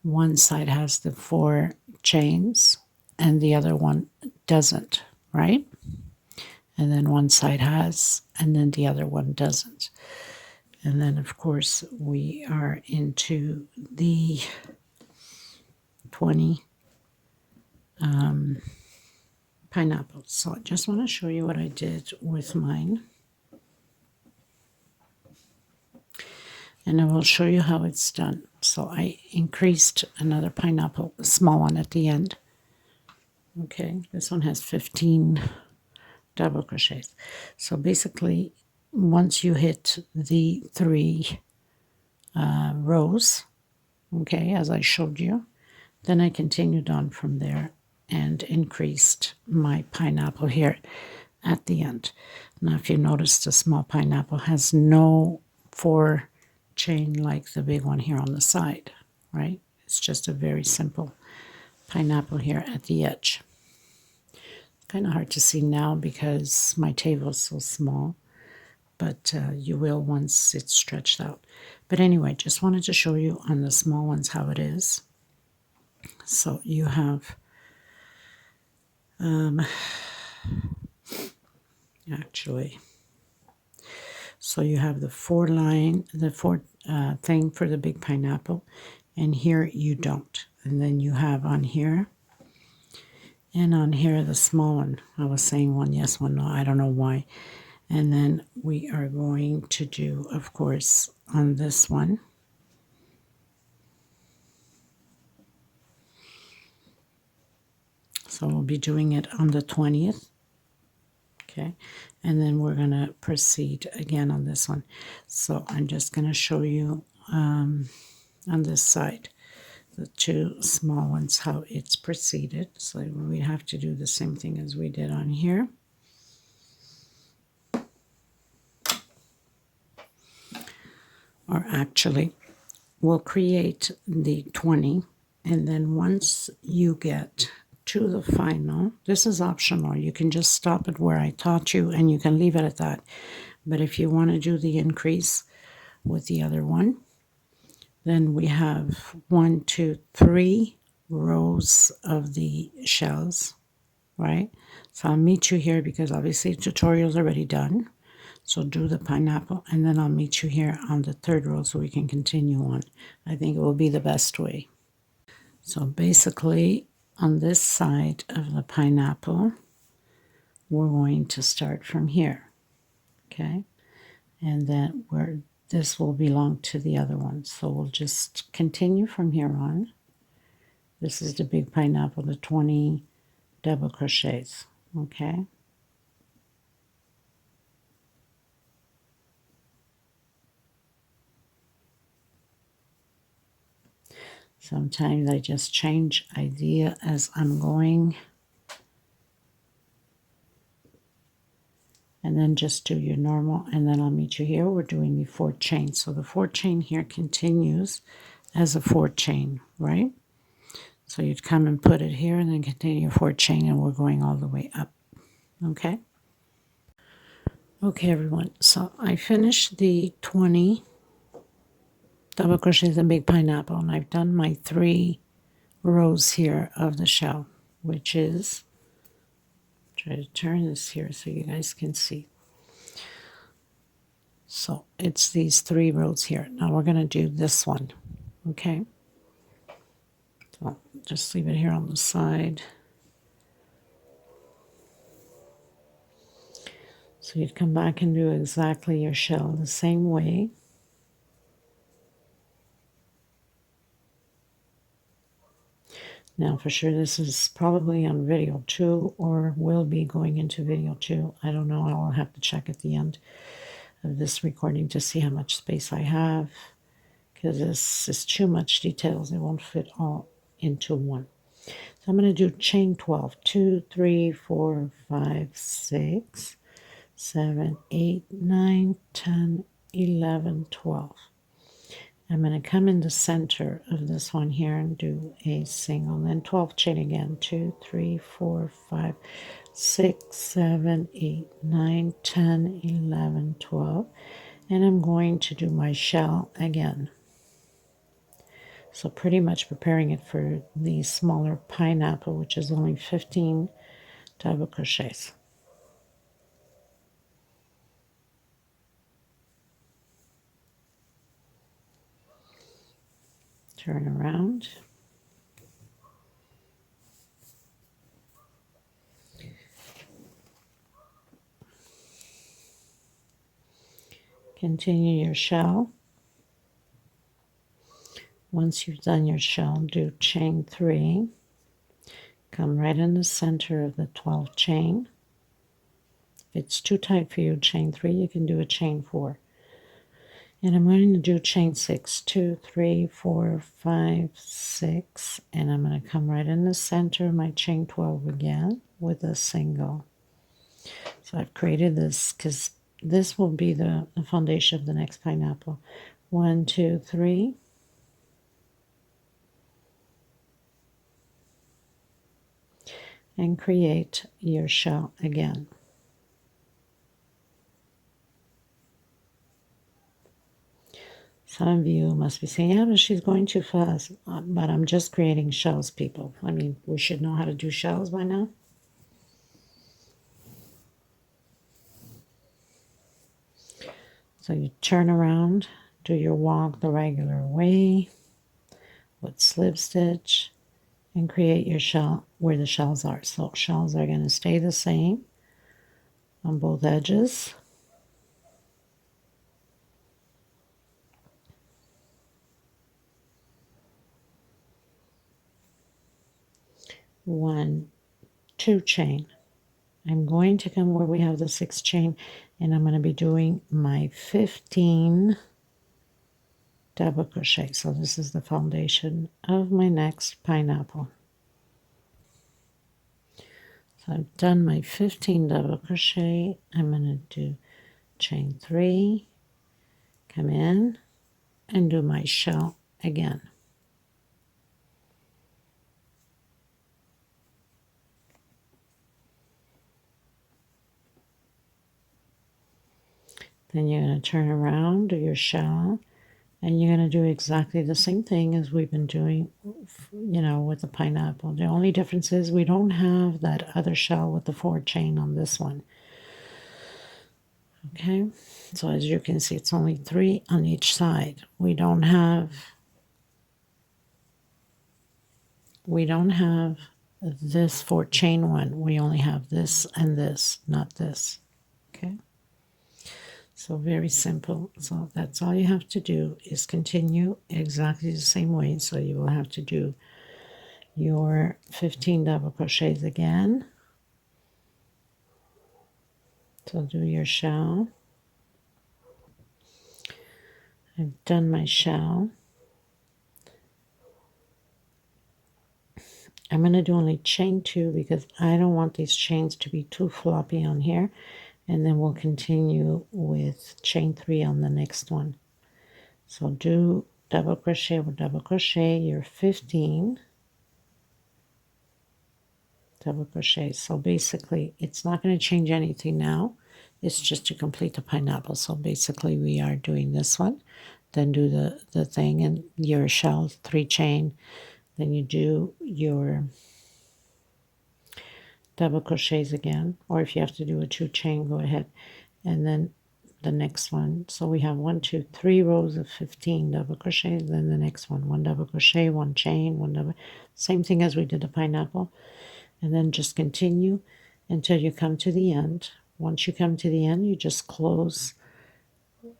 S1: one side has the 4 chains and the other one doesn't, right? And then one side has, and then the other one doesn't. And then of course we are into the 20 pineapples. So I just want to show you what I did with mine. And I will show you how it's done. So I increased another pineapple, a small one at the end. Okay, this one has 15 double crochets. So basically, once you hit the 3 rows, okay, as I showed you, then I continued on from there and increased my pineapple here at the end. Now, if you notice, the small pineapple has no 4 chain like the big one here on the side, right? It's just a very simple pineapple here at the edge. Kind of hard to see now because my table is so small, but you will once it's stretched out. But anyway, just wanted to show you on the small ones how it is. So you have actually, so you have the 4 line, the 4 thing for the big pineapple, and here you don't. And then you have on here, and on here the small one. I was saying one yes, one no, I don't know why. And then we are going to do, of course, on this one, so we'll be doing it on the 20th. Okay, and then we're going to proceed again on this one. So I'm just going to show you on this side, the 2 small ones, how it's proceeded. So we have to do the same thing as we did on here. Or actually, we'll create the 20, and then once you get to the final, this is optional. You can just stop it where I taught you, and you can leave it at that. But if you want to do the increase with the other one, then we have 1, 2, 3 rows of the shells, right? So I'll meet you here because obviously the tutorial is already done. So do the pineapple, and then I'll meet you here on the 3rd row so we can continue on. I think it will be the best way. So basically, on this side of the pineapple, we're going to start from here, okay? And then this will belong to the other one. So we'll just continue from here on. This is the big pineapple, the 20 double crochets, okay? Sometimes I just change idea as I'm going. And then just do your normal, and then I'll meet you here. We're doing the 4 chain. So the 4 chain here continues as a 4 chain, right? So you'd come and put it here and then continue your 4 chain, and we're going all the way up. Okay. Okay, everyone. So I finished the 20 double crochets in big pineapple, and I've done my 3 rows here of the shell, which is, try to turn this here so you guys can see. So it's these 3 rows here. Now we're going to do this one. Okay. So just leave it here on the side. So you'd come back and do exactly your shell the same way. Now for sure this is probably on video 2 or will be going into video 2. I don't know. I'll have to check at the end of this recording to see how much space I have, because this is too much details. It won't fit all into one. So I'm going to do chain 12. 2, 3, 4, 5, 6, 7, 8, 9, 10, 11, 12. I'm going to come in the center of this one here and do a single, then 12 chain again. 2, 3, 4, 5, 6, 7, 8, 9, 10, 11, 12. And I'm going to do my shell again. So pretty much preparing it for the smaller pineapple, which is only 15 double crochets. Turn around. Continue your shell. Once you've done your shell, do chain 3. Come right in the center of the 12th chain. If it's too tight for you, chain 3, you can do a chain 4. And I'm going to do chain 6. 2, 3, 4, 5, 6. And I'm going to come right in the center of my chain 12 again with a single. So I've created this because this will be the foundation of the next pineapple. 1, 2, 3. And create your shell again. Some of you must be saying, yeah, but she's going too fast. But I'm just creating shells, people. I mean, we should know how to do shells by now. So you turn around, do your walk the regular way with slip stitch, and create your shell where the shells are. So shells are going to stay the same on both edges. One, 2 chain. I'm going to come where we have the 6th chain, and I'm going to be doing my 15 double crochet. So this is the foundation of my next pineapple. So I've done my 15 double crochet. I'm going to do chain 3, come in, and do my shell again. Then you're going to turn around, do your shell, and you're going to do exactly the same thing as we've been doing, you know, with the pineapple. The only difference is we don't have that other shell with the 4 chain on this one. Okay, so as you can see, it's only 3 on each side. We don't have this 4 chain one. We only have this and this, not this. Okay. So very simple. So that's all you have to do is continue exactly the same way. So you will have to do your 15 double crochets again. So do your shell. I've done my shell. I'm going to do only chain 2 because I don't want these chains to be too floppy on here. And then we'll continue with chain 3 on the next one. So do double crochet with double crochet your 15. double crochet. So basically it's not going to change anything now. It's just to complete the pineapple. So basically we are doing this one, then do the thing and your shell 3 chain, then you do your double crochets again, or if you have to do a 2 chain, go ahead, and then the next one. So we have 1 2 3 rows of 15 double crochets, then the next one double crochet, 1 chain, 1 double, same thing as we did the pineapple, and then just continue until you come to the end. Once you come to the end, you just close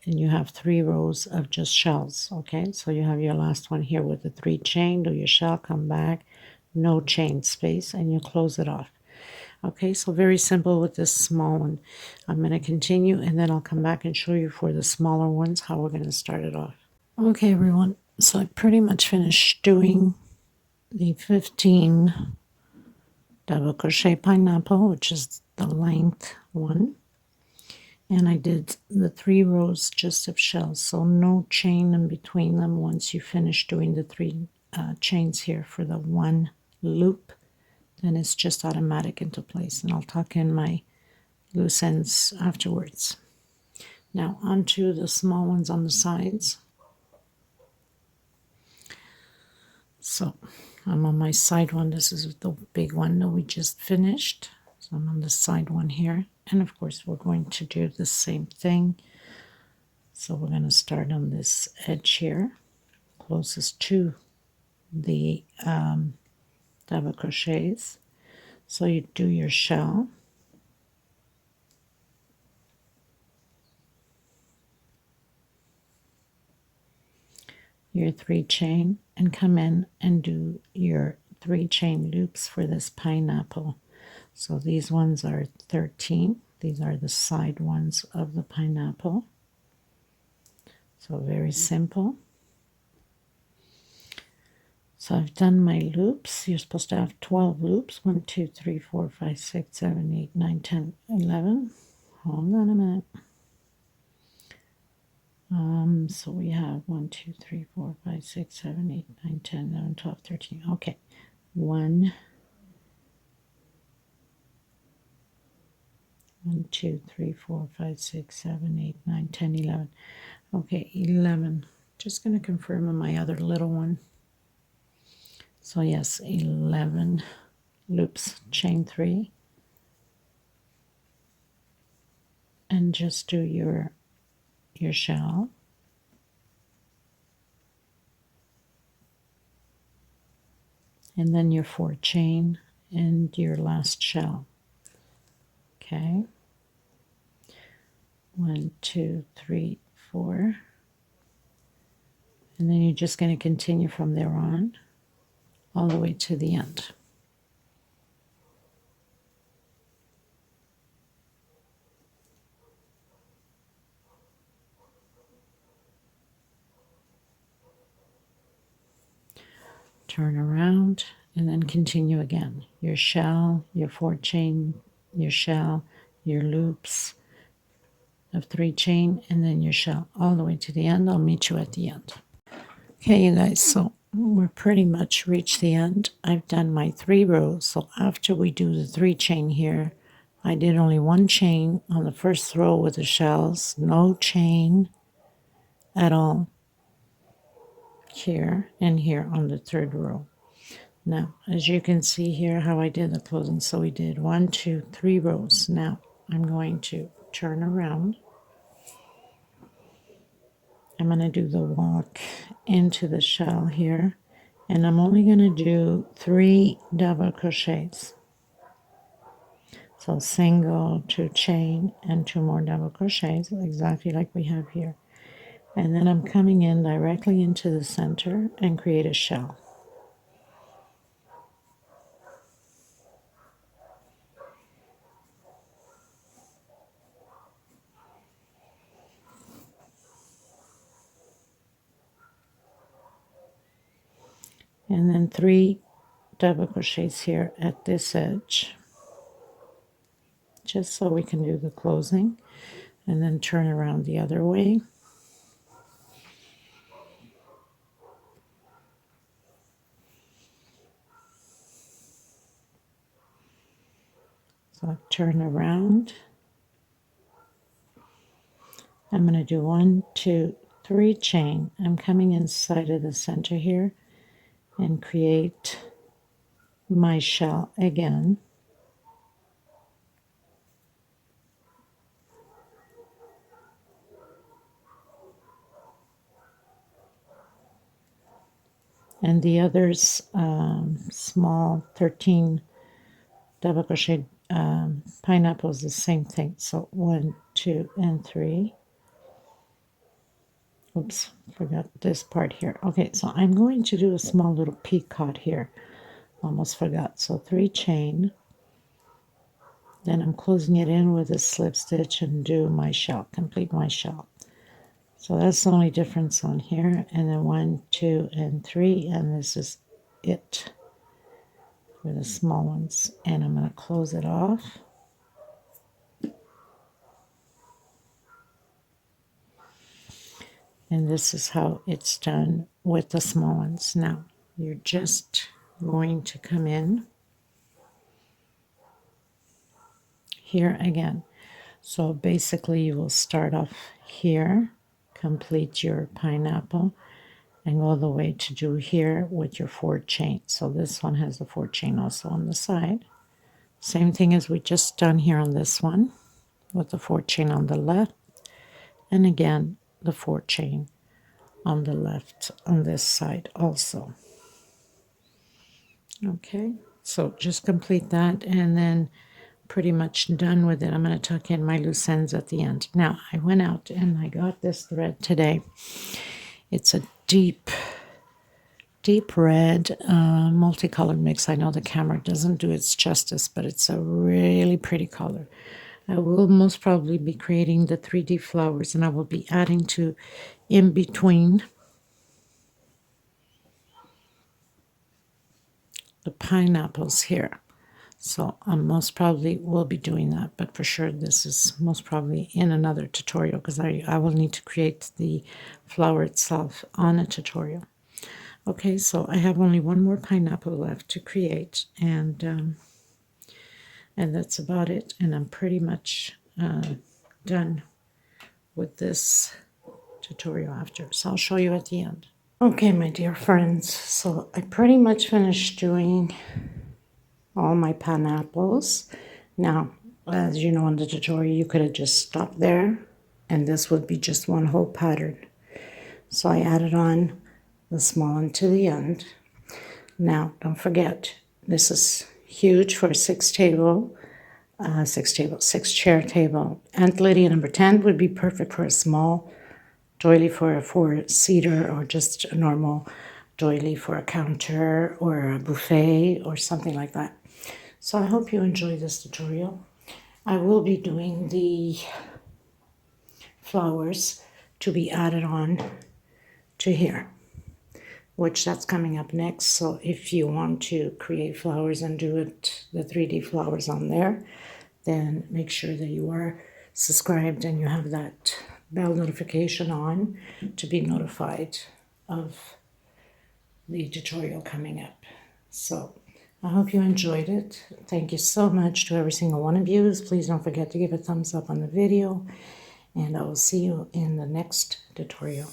S1: and you have 3 rows of just shells. Okay, so you have your last one here with the 3 chain, do your shell, come back, no chain space, and you close it off. Okay, so very simple with this small one. I'm going to continue and then I'll come back and show you for the smaller ones how we're going to start it off. Okay, everyone, so I pretty much finished doing the 15 double crochet pineapple, which is the length one. And I did the 3 rows just of shells, so no chain in between them once you finish doing the 3 chains here for the 1 loop. Then it's just automatic into place, and I'll tuck in my loose ends afterwards. Now onto the small ones on the sides. So I'm on my side one. This is the big one that we just finished. So I'm on the side one here, and of course we're going to do the same thing. So we're going to start on this edge here, closest to the double crochets. So you do your shell, your 3 chain, and come in and do your 3 chain loops for this pineapple. So these ones are 13. These are the side ones of the pineapple. So very simple. So I've done my loops. You're supposed to have 12 loops. 1 2 3 4 5 6 7 8 9 10 11. Hold on a minute. So we have 1 2 3 4 5 6 7 8 9 10 11 12 13. Okay. 1 2 3 4 5 6 7 8 9 10 11. Okay, 11. Just going to confirm on my other little one. So yes, 11 loops, chain 3, and just do your shell, and then your 4 chain and your last shell. Okay, 1 2 3 4, and then you're just going to continue from there on all the way to the end. Turn around and then continue again. Your shell, your 4 chain, your shell, your loops of 3 chain, and then your shell all the way to the end. I'll meet you at the end. Okay, you guys, so we're pretty much reached the end. I've done my 3 rows. So after we do the 3 chain here, I did only 1 chain on the first row with the shells, no chain at all here and here on the 3rd row. Now, as you can see here how I did the closing, so we did 1 2 3 rows. Now I'm going to turn around. I'm going to do the walk into the shell here, and I'm only going to do 3 double crochets. So single, 2 chain, and 2 more double crochets, exactly like we have here. And then I'm coming in directly into the center and create a shell. And then 3 double crochets here at this edge, just so we can do the closing, and then turn around the other way. So I turn around. I'm going to do 1, 2, 3 chain. I'm coming inside of the center here and create my shell again. And the others, small 13 double crochet pineapples, the same thing. So 1, 2, and 3. Oops, forgot this part here. Okay, so I'm going to do a small little peacock here. Almost forgot. So 3 chain. Then I'm closing it in with a slip stitch and do my shell, complete my shell. So that's the only difference on here. And then 1, 2, and 3, and this is it for the small ones. And I'm going to close it off. And this is how it's done with the small ones. Now, you're just going to come in here again. So basically you will start off here, complete your pineapple, and go all the way to do here with your 4 chain. So this one has the 4 chain also on the side. Same thing as we just done here on this one with the 4 chain on the left, and again the 4 chain on the left on this side also. Okay, so just complete that and then pretty much done with it. I'm going to tuck in my loose ends at the end. Now I went out and I got this thread today. It's a deep red multicolored mix. I know the camera doesn't do its justice, but it's a really pretty color. I will most probably be creating the 3D flowers, and I will be adding to in between the pineapples here. So I most probably will be doing that, but for sure this is most probably in another tutorial because I will need to create the flower itself on a tutorial. Okay, so I have only one more pineapple left to create, and that's about it. And I'm pretty much done with this tutorial after. So I'll show you at the end. Okay, my dear friends, so I pretty much finished doing all my pineapples. Now, as you know in the tutorial, you could have just stopped there, and this would be just one whole pattern. So I added on the small one to the end. Now, don't forget, this is huge for a 6-chair table. Aunt Lydia number 10 would be perfect for a small doily for a 4-seater, or just a normal doily for a counter or a buffet or something like that. So I hope you enjoy this tutorial. I will be doing the flowers to be added on to here, which that's coming up next. So if you want to create flowers and do it, the 3D flowers on there, then make sure that you are subscribed and you have that bell notification on to be notified of the tutorial coming up. So I hope you enjoyed it. Thank you so much to every single one of you. Please don't forget to give a thumbs up on the video, and I will see you in the next tutorial.